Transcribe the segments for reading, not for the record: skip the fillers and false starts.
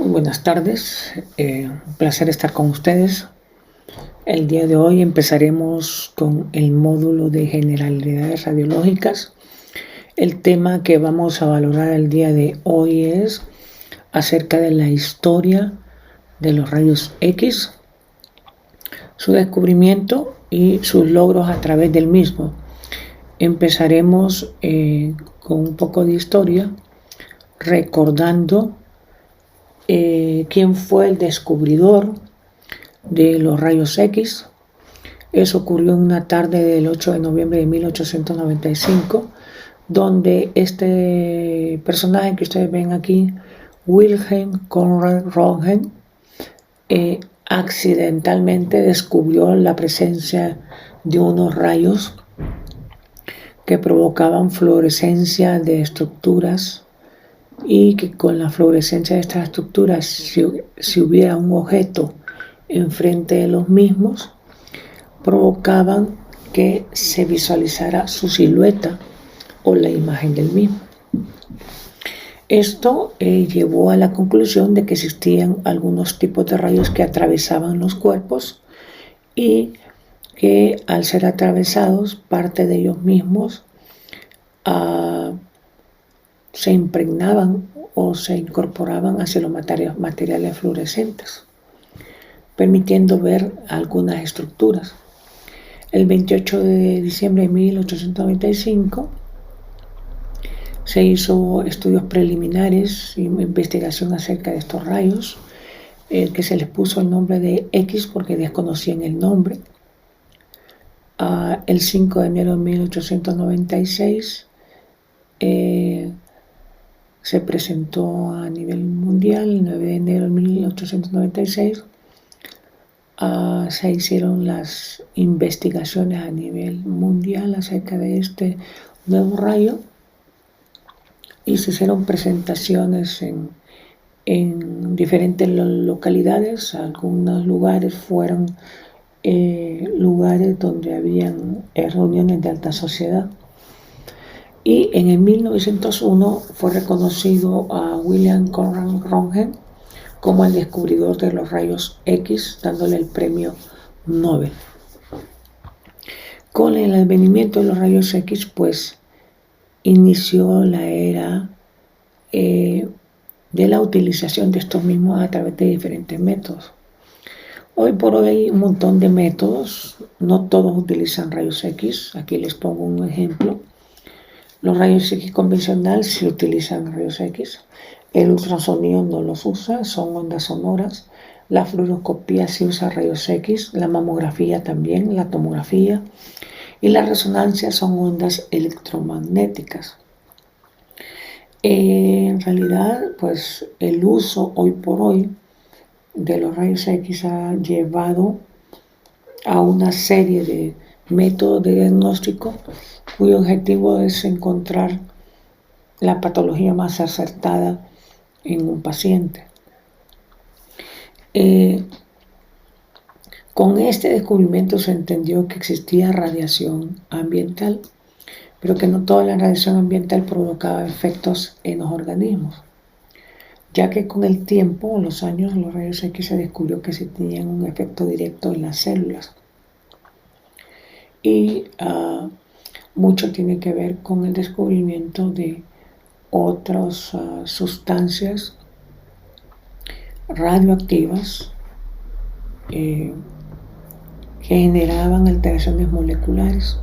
Muy buenas tardes, un placer estar con ustedes. El día de hoy empezaremos con el módulo de generalidades radiológicas. El tema que vamos a valorar el día de hoy es acerca de la historia de los rayos X, su descubrimiento y sus logros a través del mismo. Empezaremos con un poco de historia, recordando quién fue el descubridor de los rayos X. Eso ocurrió en una tarde del 8 de noviembre de 1895, donde este personaje que ustedes ven aquí, Wilhelm Conrad Röntgen, accidentalmente descubrió la presencia de unos rayos que provocaban fluorescencia de estructuras, y que con la fluorescencia de estas estructuras, si hubiera un objeto enfrente de los mismos, provocaban que se visualizara su silueta o la imagen del mismo. Esto llevó a la conclusión de que existían algunos tipos de rayos que atravesaban los cuerpos y que al ser atravesados, parte de ellos mismos se impregnaban o se incorporaban hacia los materiales fluorescentes, permitiendo ver algunas estructuras. El 28 de diciembre de 1895 se hizo estudios preliminares y investigación acerca de estos rayos, que se les puso el nombre de X porque desconocían el nombre. El 5 de enero de 1896 se presentó a nivel mundial. El 9 de enero de 1896 se hicieron las investigaciones a nivel mundial acerca de este nuevo rayo y se hicieron presentaciones en diferentes localidades. Algunos lugares fueron lugares donde habían reuniones de alta sociedad. Y en el 1901 fue reconocido a Wilhelm Conrad Röntgen como el descubridor de los rayos X, dándole el premio Nobel. Con el advenimiento de los rayos X, pues inició la era de la utilización de estos mismos a través de diferentes métodos. Hoy por hoy hay un montón de métodos, no todos utilizan rayos X. Aquí les pongo un ejemplo. Los rayos X convencionales sí utilizan rayos X. El ultrasonido no los usa, son ondas sonoras. La fluoroscopía sí usa rayos X, la mamografía también, la tomografía. Y la resonancia son ondas electromagnéticas. En realidad, pues el uso hoy por hoy de los rayos X ha llevado a una serie de métodos de diagnóstico cuyo objetivo es encontrar la patología más acertada en un paciente. Con este descubrimiento se entendió que existía radiación ambiental, pero que no toda la radiación ambiental provocaba efectos en los organismos, ya que con el tiempo, los años, los rayos X se descubrió que sí tenían un efecto directo en las células. Y mucho tiene que ver con el descubrimiento de otras sustancias radioactivas que generaban alteraciones moleculares.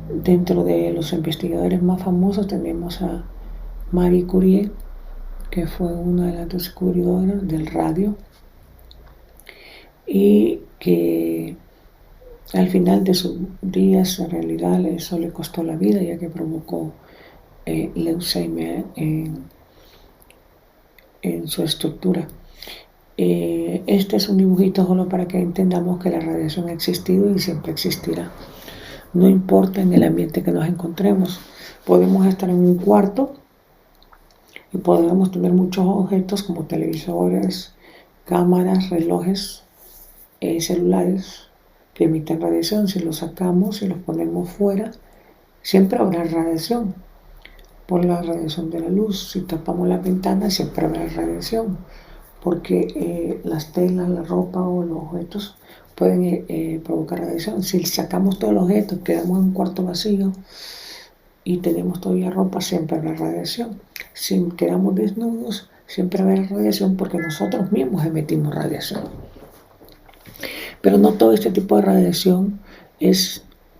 Dentro de los investigadores más famosos tenemos a Marie Curie, que fue una de las descubridoras del radio y que al final de sus días en realidad eso le costó la vida, ya que provocó leucemia en su estructura. Este es un dibujito solo para que entendamos que la radiación ha existido y siempre existirá. No importa en el ambiente que nos encontremos. Podemos estar en un cuarto y podemos tener muchos objetos como televisores, cámaras, relojes, celulares que emiten radiación. Si los sacamos y los ponemos fuera, siempre habrá radiación por la radiación de la luz. Si tapamos la ventana, siempre habrá radiación porque las telas, la ropa o los objetos pueden provocar radiación. Si sacamos todo el objeto, quedamos en un cuarto vacío y tenemos todavía ropa, siempre habrá radiación. Si quedamos desnudos, siempre habrá radiación porque nosotros mismos emitimos radiación. Pero no todo este tipo de radiación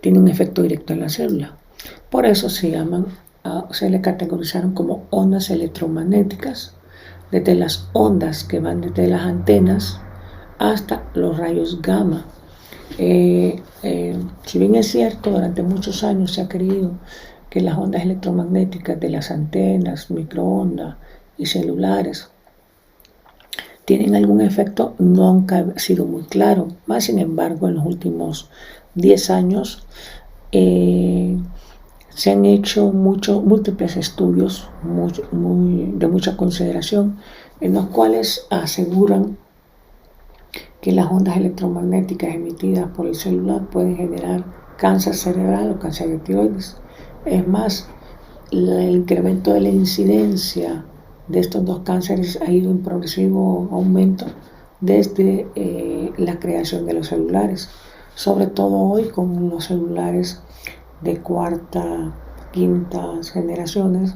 tiene un efecto directo en la célula. Por eso se le categorizaron como ondas electromagnéticas, desde las ondas que van desde las antenas hasta los rayos gamma. Si bien es cierto, durante muchos años se ha creído que las ondas electromagnéticas de las antenas, microondas y celulares tienen algún efecto, nunca ha sido muy claro. Más sin embargo, en los últimos 10 años se han hecho múltiples estudios de mucha consideración, en los cuales aseguran que las ondas electromagnéticas emitidas por el celular pueden generar cáncer cerebral o cáncer de tiroides. Es más, el incremento de la incidencia de estos dos cánceres ha ido en progresivo aumento desde la creación de los celulares, sobre todo hoy con los celulares de cuarta, quintas generaciones,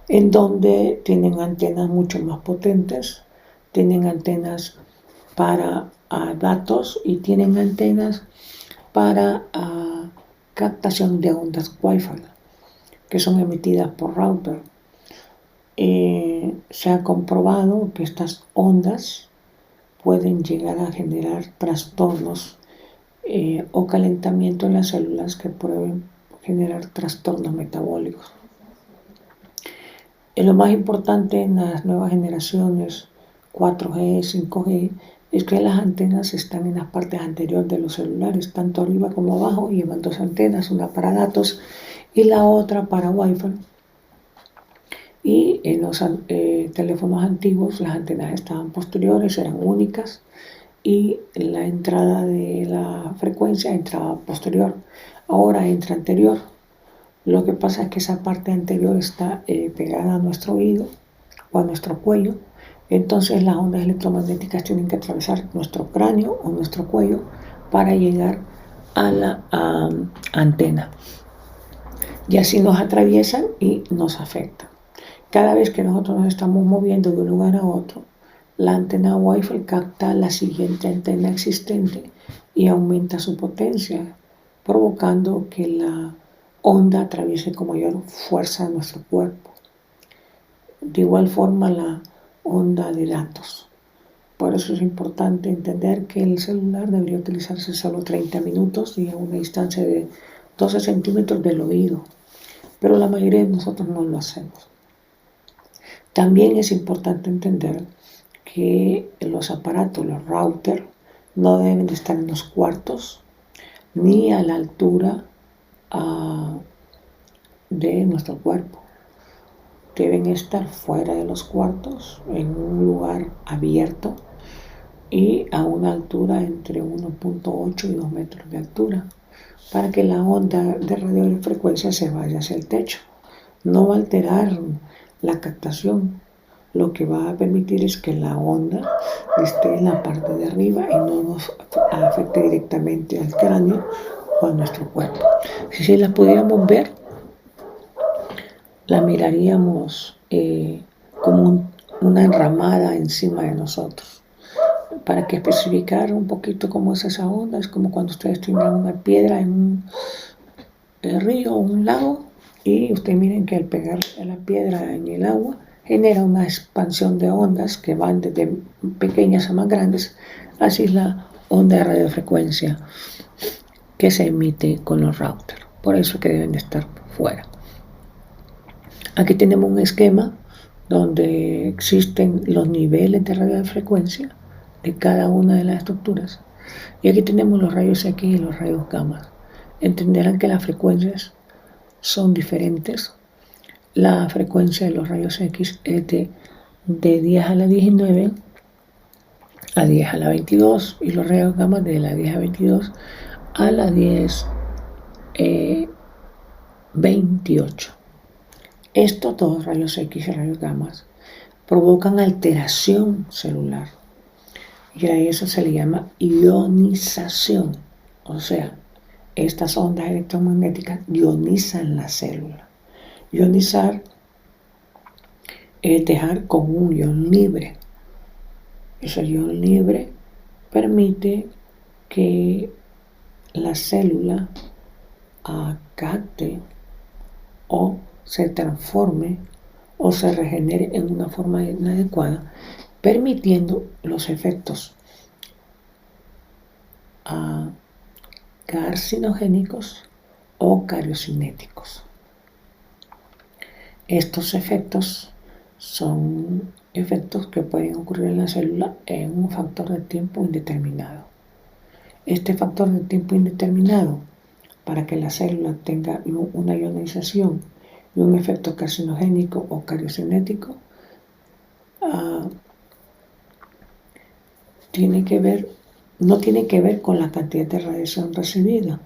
en donde tienen antenas mucho más potentes, tienen antenas para datos y tienen antenas para captación de ondas Wi-Fi, que son emitidas por router. Se ha comprobado que estas ondas pueden llegar a generar trastornos o calentamiento en las células que pueden generar trastornos metabólicos. Lo más importante en las nuevas generaciones 4G, 5G, es que las antenas están en las partes anteriores de los celulares, tanto arriba como abajo, y llevan dos antenas, una para datos y la otra para Wi-Fi. Y en los teléfonos antiguos las antenas estaban posteriores, eran únicas, y la entrada de la frecuencia entraba posterior. Ahora entra anterior. Lo que pasa es que esa parte anterior está pegada a nuestro oído o a nuestro cuello. Entonces las ondas electromagnéticas tienen que atravesar nuestro cráneo o nuestro cuello para llegar a la antena. Y así nos atraviesan y nos afectan. Cada vez que nosotros nos estamos moviendo de un lugar a otro, la antena Wi-Fi capta la siguiente antena existente y aumenta su potencia, provocando que la onda atraviese con mayor fuerza nuestro cuerpo. De igual forma la onda de datos. Por eso es importante entender que el celular debería utilizarse solo 30 minutos y a una distancia de 12 centímetros del oído, pero la mayoría de nosotros no lo hacemos. También es importante entender que los aparatos, los routers, no deben de estar en los cuartos ni a la altura de nuestro cuerpo. Deben estar fuera de los cuartos, en un lugar abierto y a una altura entre 1.8 y 2 metros de altura, para que la onda de radiofrecuencia se vaya hacia el techo. No va a alterar la captación. Lo que va a permitir es que la onda esté en la parte de arriba y no nos afecte directamente al cráneo o a nuestro cuerpo. Si la pudiéramos ver, la miraríamos como una enramada encima de nosotros. Para que especificar un poquito cómo es esa onda, es como cuando ustedes tiran una piedra en un río o un lago, y ustedes miren que al pegar la piedra en el agua genera una expansión de ondas que van desde pequeñas a más grandes. Así es la onda de radiofrecuencia que se emite con los routers. Por eso es que deben de estar fuera. Aquí tenemos un esquema donde existen los niveles de radiofrecuencia de cada una de las estructuras. Y aquí tenemos los rayos X y los rayos gamma. Entenderán que las frecuencias son diferentes. La frecuencia de los rayos X es de 10 a la 19 a 10 a la 22 y los rayos gamma de la 10 a 22 a la 10 28. Estos dos rayos X y rayos gamma provocan alteración celular. Y a eso se le llama ionización. O sea, estas ondas electromagnéticas ionizan la célula. Ionizar es dejar con un ion libre. Ese ion libre permite que la célula capte o se transforme o se regenere en una forma inadecuada, permitiendo los efectos carcinogénicos o cariocinéticos. Estos efectos son efectos que pueden ocurrir en la célula en un factor de tiempo indeterminado. Este factor de tiempo indeterminado, para que la célula tenga una ionización y un efecto carcinogénico o cariocinético, no tiene que ver con la cantidad de radiación recibida,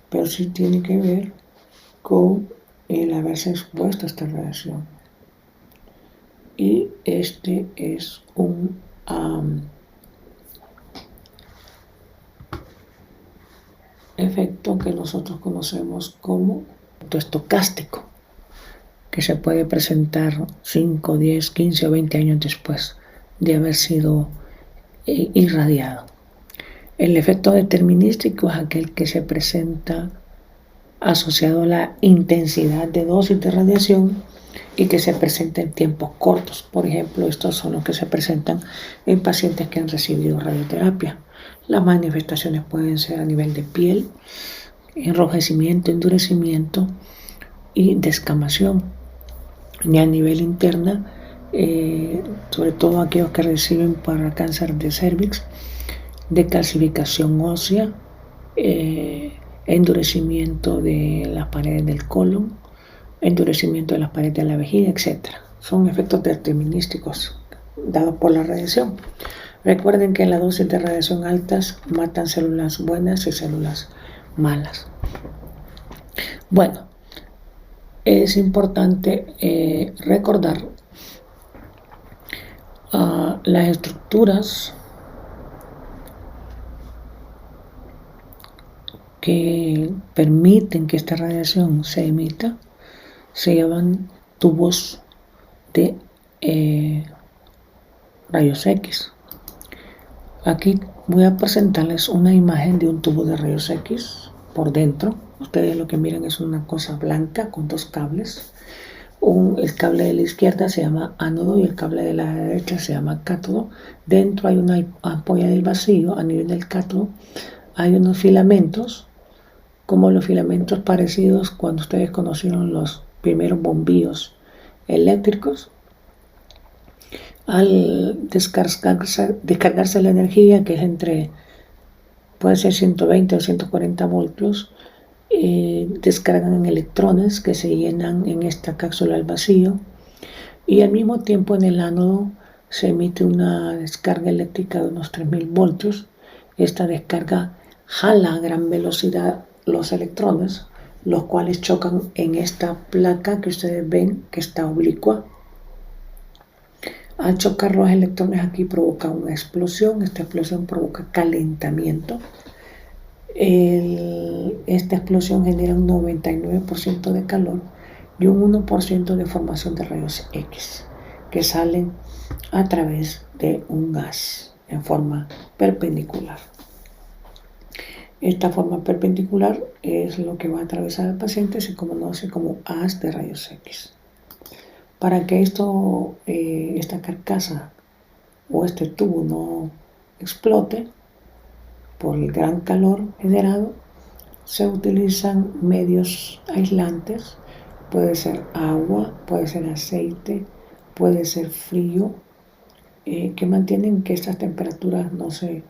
pero sí tiene que ver con el haberse expuesto a esta radiación. Y este es un efecto que nosotros conocemos como efecto estocástico, que se puede presentar 5, 10, 15 o 20 años después de haber sido irradiado. El efecto determinístico es aquel que se presenta asociado a la intensidad de dosis de radiación y que se presenta en tiempos cortos. Por ejemplo, estos son los que se presentan en pacientes que han recibido radioterapia. Las manifestaciones pueden ser a nivel de piel, enrojecimiento, endurecimiento y descamación. Y a nivel interna, sobre todo aquellos que reciben para cáncer de cervix, de calcificación ósea, endurecimiento de las paredes del colon, endurecimiento de las paredes de la vejiga, etc. Son efectos determinísticos dados por la radiación. Recuerden que las dosis de radiación altas matan células buenas y células malas. Bueno, es importante recordar las estructuras que permiten que esta radiación se emita. Se llaman tubos de rayos X. Aquí voy a presentarles una imagen de un tubo de rayos X por dentro. Ustedes lo que miran es una cosa blanca con dos cables. El cable de la izquierda se llama ánodo y el cable de la derecha se llama cátodo. Dentro hay una ampolla del vacío. A nivel del cátodo hay unos filamentos, como los filamentos parecidos cuando ustedes conocieron los primeros bombillos eléctricos. Al descargarse la energía, que es puede ser 120 o 140 voltios, descargan electrones que se llenan en esta cápsula al vacío, y al mismo tiempo en el ánodo se emite una descarga eléctrica de unos 3000 voltios. Esta descarga jala a gran velocidad los electrones, los cuales chocan en esta placa que ustedes ven que está oblicua. Al chocar los electrones aquí provoca una explosión. Esta explosión provoca calentamiento. Esta explosión genera un 99% de calor y un 1% de formación de rayos X que salen a través de un gas en forma perpendicular. Esta forma perpendicular es lo que va a atravesar al paciente, se conoce como haz de rayos X. Para que esta carcasa o este tubo no explote por el gran calor generado, se utilizan medios aislantes. Puede ser agua, puede ser aceite, puede ser frío, que mantienen que estas temperaturas no se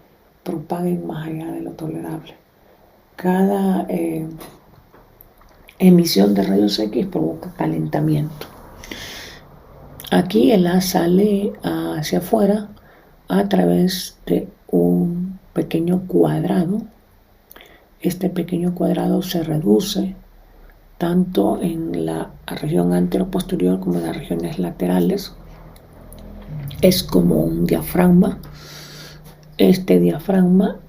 propaguen más allá de lo tolerable. Cada emisión de rayos X provoca calentamiento. Aquí el haz sale hacia afuera a través de un pequeño cuadrado. Este pequeño cuadrado se reduce tanto en la región anteroposterior como en las regiones laterales. es como un diafragma. Este diafragma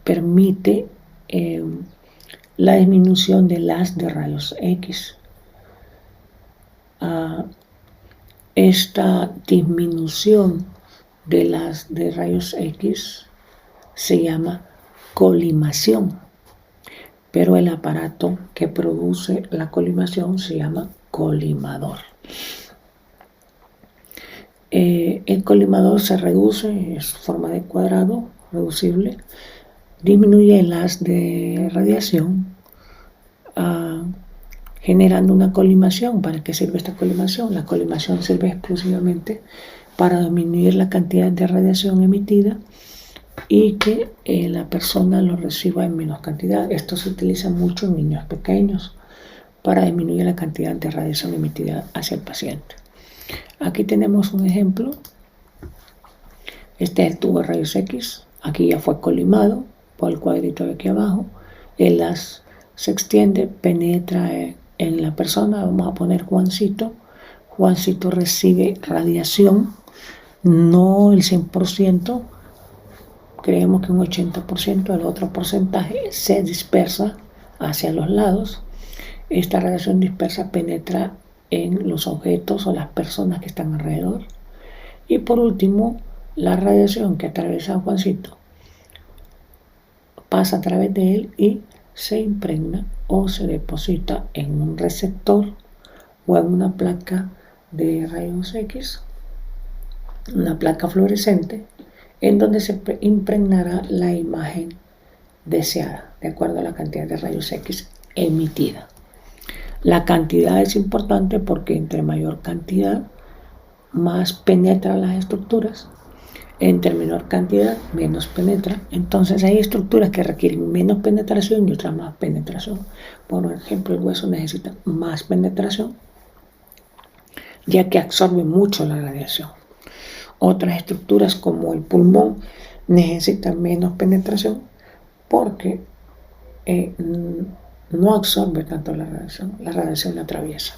permite la disminución del haz de rayos X. Esta disminución del haz de rayos X se llama colimación, pero el aparato que produce la colimación se llama colimador. El colimador se reduce, es forma de cuadrado, reducible, disminuye el haz de radiación generando una colimación. ¿Para qué sirve esta colimación? La colimación sirve exclusivamente para disminuir la cantidad de radiación emitida y que la persona lo reciba en menos cantidad. Esto se utiliza mucho en niños pequeños para disminuir la cantidad de radiación emitida hacia el paciente. Aquí tenemos un ejemplo. Este es el tubo de rayos X. Aquí ya fue colimado por el cuadrito de aquí abajo. El haz se extiende, penetra en la persona. Vamos a poner Juancito. Juancito recibe radiación, no el 100%, creemos que un 80%, el otro porcentaje se dispersa hacia los lados. Esta radiación dispersa penetra en los objetos o las personas que están alrededor. Y por último, la radiación que atraviesa a Juancito pasa a través de él y se impregna o se deposita en un receptor o en una placa de rayos X, una placa fluorescente, en donde se impregnará la imagen deseada, de acuerdo a la cantidad de rayos X emitida. La cantidad es importante porque entre mayor cantidad, más penetra las estructuras. Entre menor cantidad, menos penetra. Entonces hay estructuras que requieren menos penetración y otras más penetración. Por ejemplo, el hueso necesita más penetración, ya que absorbe mucho la radiación. Otras estructuras como el pulmón necesitan menos penetración porque no absorbe tanto la radiación la atraviesa.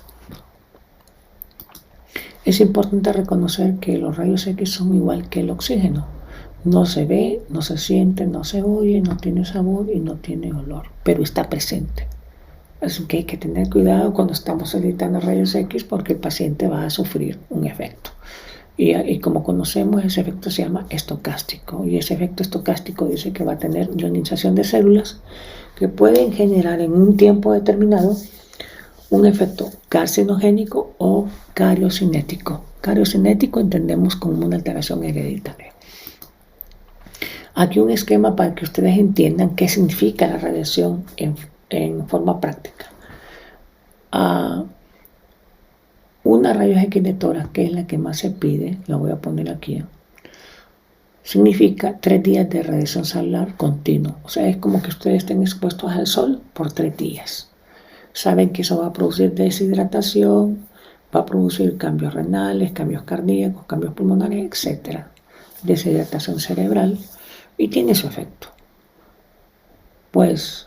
Es importante reconocer que los rayos X son igual que el oxígeno. No se ve, no se siente, no se oye, no tiene sabor y no tiene olor, pero está presente. Así que hay que tener cuidado cuando estamos solicitando rayos X porque el paciente va a sufrir un efecto. Y como conocemos, ese efecto se llama estocástico. Y ese efecto estocástico dice que va a tener ionización de células que pueden generar en un tiempo determinado un efecto carcinogénico o cariocinético. Cariocinético entendemos como una alteración hereditaria. Aquí un esquema para que ustedes entiendan qué significa la radiación en forma práctica. Una rayos X de tórax, que es la que más se pide, la voy a poner aquí, significa 3 días de radiación solar continua. O sea, es como que ustedes estén expuestos al sol por 3 días. Saben que eso va a producir deshidratación, va a producir cambios renales, cambios cardíacos, cambios pulmonares, etc. Deshidratación cerebral y tiene su efecto. Pues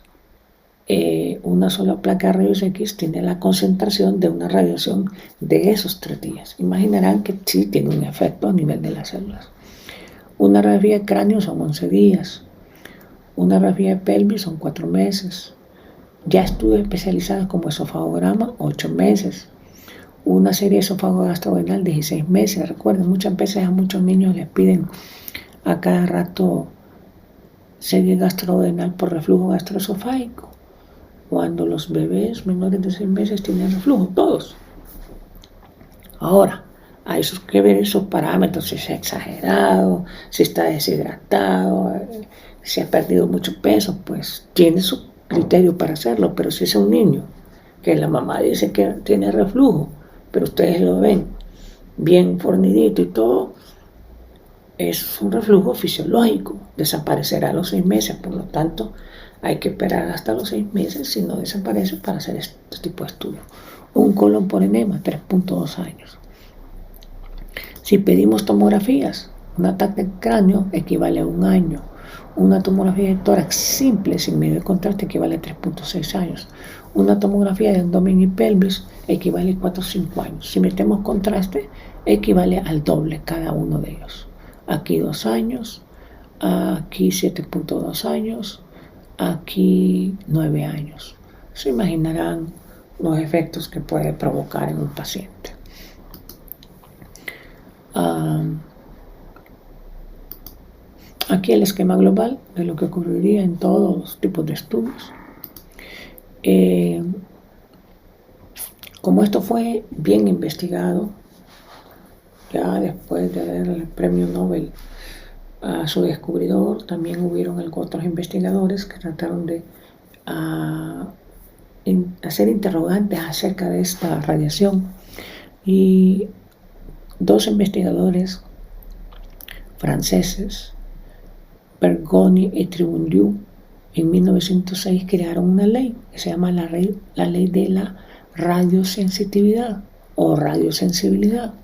una sola placa de rayos X tiene la concentración de una radiación de esos 3 días. Imaginarán que sí tiene un efecto a nivel de las células. Una radiografía de cráneo son 11 días. Una radiografía de pelvis son 4 meses. Ya estudios especializados como esofagograma, 8 meses. Una serie esofágico-gastrodenal, 16 meses. Recuerden, muchas veces a muchos niños les piden a cada rato serie gastrodenal por reflujo gastroesofágico. Cuando los bebés menores de 6 meses tienen reflujo, todos. Ahora, hay que ver esos parámetros, si se ha exagerado, si está deshidratado, si ha perdido mucho peso, pues tiene su criterio para hacerlo. Pero si es un niño que la mamá dice que tiene reflujo, pero ustedes lo ven bien fornidito y todo, es un reflujo fisiológico, desaparecerá a los 6 meses, por lo tanto hay que esperar hasta los 6 meses si no desaparece para hacer este tipo de estudio. Un colon por enema, 3.2 años. Si pedimos tomografías, un ataque de cráneo equivale a 1 año. Una tomografía de tórax simple sin medio de contraste equivale a 3.6 años. Una tomografía de abdomen y pelvis equivale a 4 o 5 años. Si metemos contraste, equivale al doble cada uno de ellos. Aquí 2 años, aquí 7.2 años, aquí 9 años. Se imaginarán los efectos que puede provocar en un paciente. Aquí el esquema global de lo que ocurriría en todos los tipos de estudios. Como esto fue bien investigado, ya después de dar el premio Nobel a su descubridor, también hubieron otros investigadores que trataron de hacer interrogantes acerca de esta radiación, y 2 investigadores franceses, Bergoni y Tribundieu, en 1906 crearon una ley que se llama la ley de la radiosensitividad o radiosensibilidad.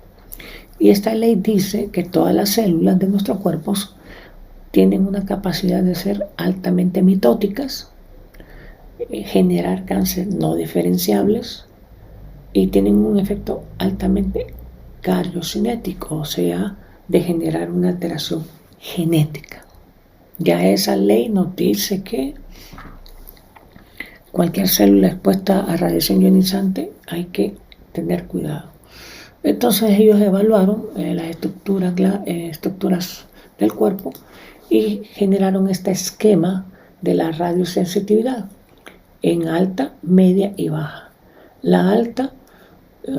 Y esta ley dice que todas las células de nuestros cuerpos tienen una capacidad de ser altamente mitóticas, generar cáncer no diferenciables y tienen un efecto altamente cariocinético, o sea, de generar una alteración genética. Ya esa ley nos dice que cualquier célula expuesta a radiación ionizante hay que tener cuidado. Entonces ellos evaluaron las estructuras del cuerpo y generaron este esquema de la radiosensitividad en alta, media y baja. La alta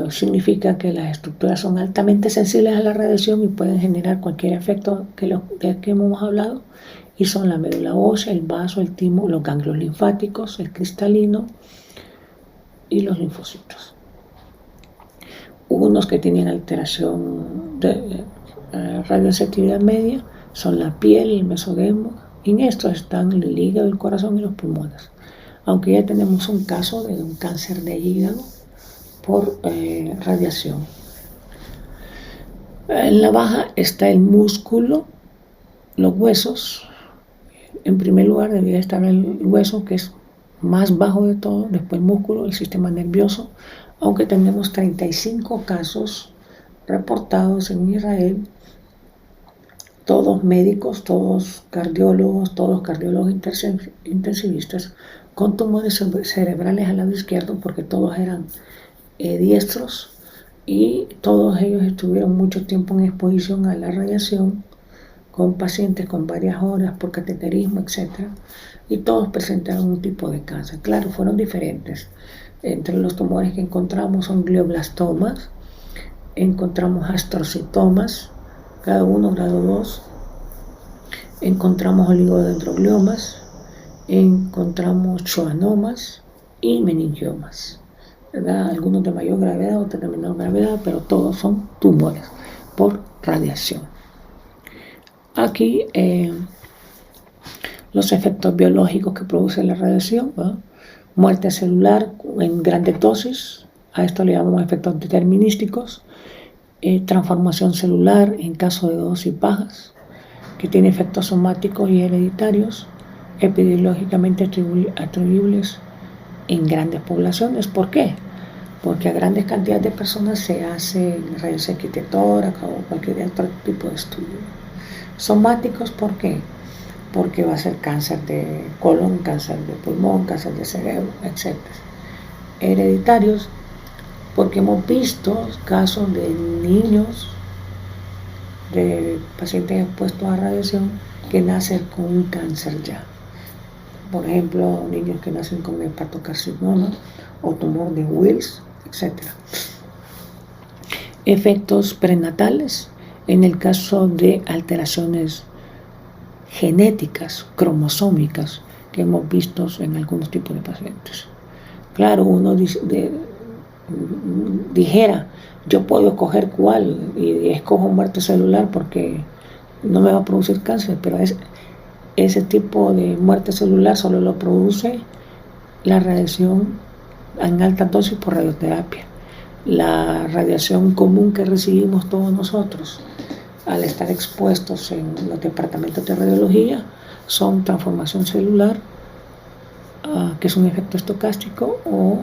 significa que las estructuras son altamente sensibles a la radiación y pueden generar cualquier efecto de que hemos hablado, y son la médula ósea, el vaso, el timo, los ganglios linfáticos, el cristalino y los linfocitos. Unos que tienen alteración de radiosensitividad media son la piel, el mesodermo, y en estos están el hígado, el corazón y los pulmones. Aunque ya tenemos un caso de un cáncer de hígado por radiación. En la baja está el músculo, los huesos. En primer lugar debería estar el hueso, que es más bajo de todo, después el músculo, el sistema nervioso, aunque tenemos 35 casos reportados en Israel, todos médicos, todos cardiólogos intensivistas, con tumores cerebrales al lado izquierdo, porque todos eran diestros, y todos ellos estuvieron mucho tiempo en exposición a la radiación, con pacientes con varias horas por cateterismo, etc. Y todos presentaron un tipo de cáncer. Claro, fueron diferentes. Entre los tumores que encontramos son glioblastomas, encontramos astrocitomas, cada uno grado 2, encontramos oligodendrogliomas, encontramos schwannomas y meningiomas, ¿verdad? Algunos de mayor gravedad, otros de menor gravedad, pero todos son tumores por radiación. Aquí los efectos biológicos que produce la radiación, ¿verdad? Muerte celular en grandes dosis, a esto le llamamos efectos determinísticos, transformación celular en caso de dosis bajas, que tiene efectos somáticos y hereditarios, epidemiológicamente atribuibles en grandes poblaciones. ¿Por qué? Porque a grandes cantidades de personas se hace rayos X de tórax o cualquier otro tipo de estudio. Somáticos, ¿por qué? Porque va a ser cáncer de colon, cáncer de pulmón, cáncer de cerebro, etc. Hereditarios, porque hemos visto casos de niños, de pacientes expuestos a radiación que nacen con un cáncer ya. Por ejemplo, niños que nacen con hepatocarcinoma o tumor de Wills, etc. Efectos prenatales, en el caso de alteraciones genéticas, cromosómicas, que hemos visto en algunos tipos de pacientes. Claro, uno dijera, yo puedo escoger cuál, y escojo muerte celular porque no me va a producir cáncer, pero ese tipo de muerte celular solo lo produce la radiación en alta dosis por radioterapia. La radiación común que recibimos todos nosotros al estar expuestos en los departamentos de radiología son transformación celular, que es un efecto estocástico, o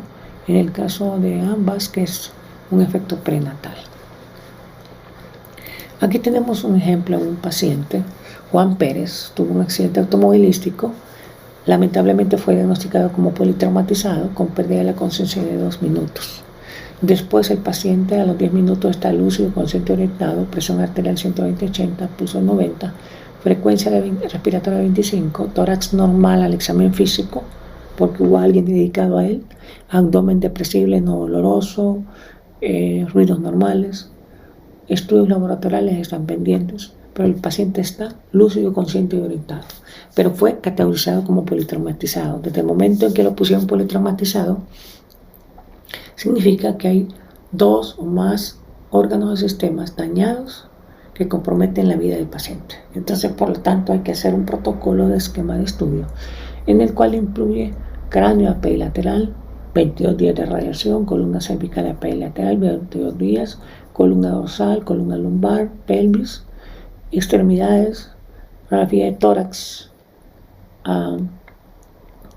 en el caso de ambas, que es un efecto prenatal. Aquí tenemos un ejemplo de un paciente, Juan Pérez, tuvo un accidente automovilístico, lamentablemente fue diagnosticado como politraumatizado con pérdida de la conciencia de 2 minutos. Después el paciente a los 10 minutos está lúcido, consciente orientado, presión arterial 120/80, pulso 90, frecuencia respiratoria 25, tórax normal al examen físico, porque hubo alguien dedicado a él, abdomen depresible, no doloroso, ruidos normales, estudios laboratoriales están pendientes, pero el paciente está lúcido, consciente y orientado. Pero fue categorizado como politraumatizado. Desde el momento en que lo pusieron politraumatizado, significa que hay 2 o más órganos o sistemas dañados que comprometen la vida del paciente. Entonces, por lo tanto, hay que hacer un protocolo de esquema de estudio en el cual incluye cráneo apeilateral, 22 días de radiación, columna cervical apeilateral, 22 días, columna dorsal, columna lumbar, pelvis, extremidades, radiografía de tórax,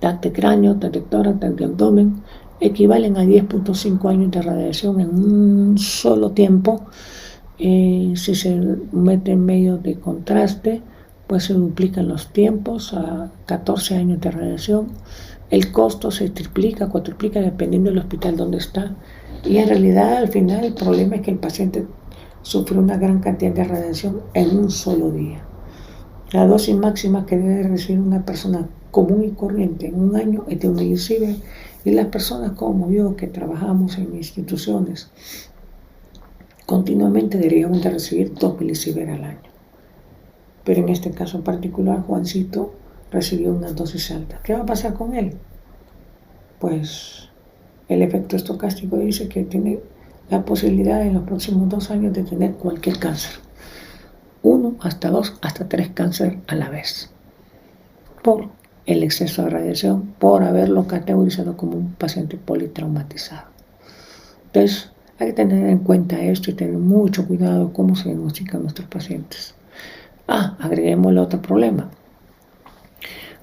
TAC de cráneo, TAC de tórax, TAC de abdomen, equivalen a 10.5 años de radiación en un solo tiempo. Si se mete en medio de contraste, pues se duplican los tiempos a 14 años de radiación. El costo se triplica, cuatriplica, dependiendo del hospital donde está. Y en realidad, al final, el problema es que el paciente sufre una gran cantidad de radiación en un solo día. La dosis máxima que debe recibir una persona común y corriente en un año es de 1 milisievert, y las personas como yo, que trabajamos en instituciones, continuamente deberíamos de recibir 2 milisievert al año. Pero en este caso en particular, Juancito recibió una dosis alta. ¿Qué va a pasar con él? Pues el efecto estocástico dice que tiene la posibilidad en los próximos 2 años de tener cualquier cáncer. 1 hasta 2 hasta 3 cánceres a la vez. Por el exceso de radiación, por haberlo categorizado como un paciente politraumatizado. Entonces, hay que tener en cuenta esto y tener mucho cuidado cómo se diagnostican nuestros pacientes. Agreguémosle otro problema.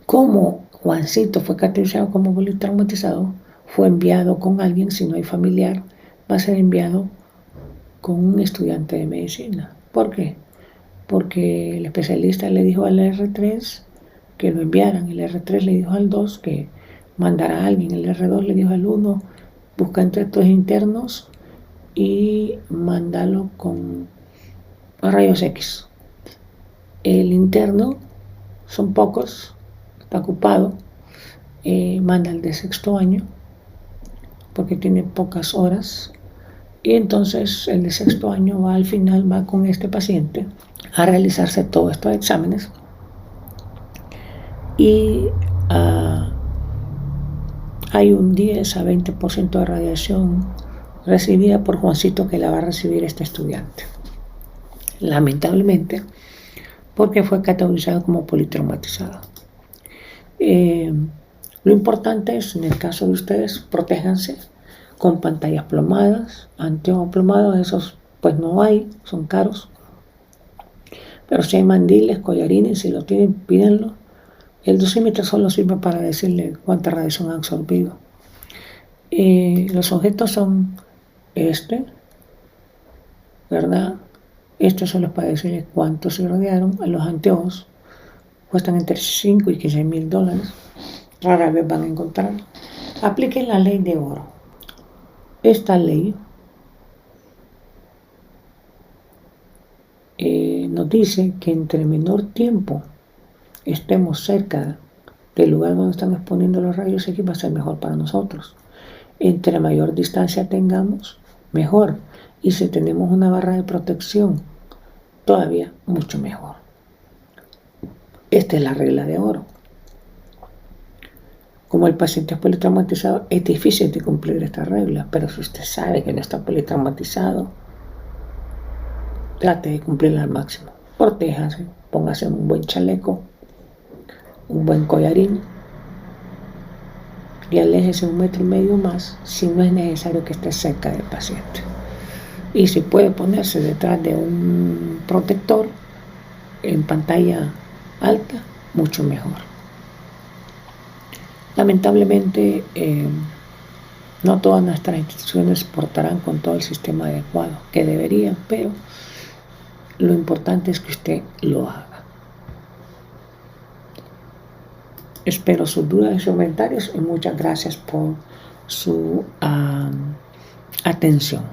Como Juancito fue categorizado como politraumatizado, fue enviado con alguien, si no hay familiar, va a ser enviado con un estudiante de medicina. ¿Por qué? Porque el especialista le dijo al R3 que lo enviaran, el R3 le dijo al 2 que mandara a alguien, el R2 le dijo al 1, busca entre estos internos y mándalo con rayos X. El interno, son pocos, está ocupado, manda al de 6º año, porque tiene pocas horas, y entonces el de 6º año va al final, va con este paciente a realizarse todos estos exámenes, y hay un 10 a 20% de radiación recibida por Juancito, que la va a recibir este estudiante, lamentablemente, porque fue categorizado como politraumatizado. Lo importante es, en el caso de ustedes, protéjanse con pantallas plomadas, anteojos plomados, esos pues no hay, son caros, pero si hay mandiles, collarines, si lo tienen, pídanlo. El dosímetro solo sirve para decirle cuánta radiación ha absorbido. Los objetos son ¿verdad? Estos son los para decirles cuántos se irradiaron. Los anteojos cuestan entre 5 y 15 mil dólares. Rara vez van a encontrar. Apliquen la ley de oro. Esta ley nos dice que entre menor tiempo estemos cerca del lugar donde están exponiendo los rayos X, va a ser mejor para nosotros. Entre mayor distancia tengamos, mejor. Y si tenemos una barra de protección, todavía mucho mejor. Esta es la regla de oro. Como el paciente es politraumatizado, es difícil de cumplir esta regla, pero si usted sabe que no está politraumatizado, trate de cumplirla al máximo. Protéjase, póngase un buen chaleco, un buen collarín, y aléjese 1,5 metros más si no es necesario que esté cerca del paciente. Y si puede ponerse detrás de un protector en pantalla alta, mucho mejor. Lamentablemente, no todas nuestras instituciones portarán con todo el sistema adecuado que deberían, pero Lo importante es que usted lo haga. Espero sus dudas y sus comentarios y muchas gracias por su atención.